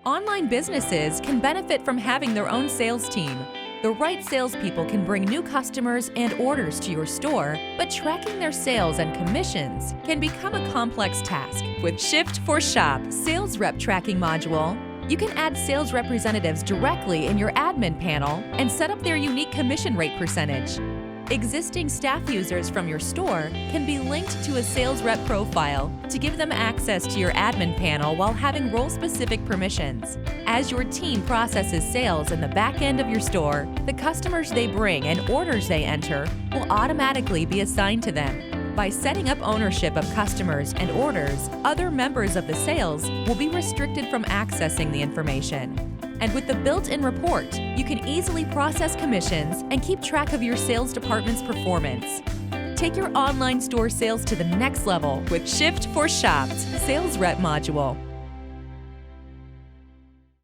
Online businesses can benefit from having their own sales team. The right salespeople can bring new customers and orders to your store, but tracking their sales and commissions can become a complex task. With Shift4Shop Sales Rep Tracking module, you can add sales representatives directly in your admin panel and set up their unique commission rate percentage. Existing staff users from your store can be linked to a sales rep profile to give them access to your admin panel while having role-specific permissions. As your team processes sales in the back end of your store, the customers they bring and orders they enter will automatically be assigned to them. By setting up ownership of customers and orders, other members of the sales will be restricted from accessing the information. And with the built-in report, you can easily process commissions and keep track of your sales department's performance. Take your online store sales to the next level with Shift4Shop's Sales Rep module.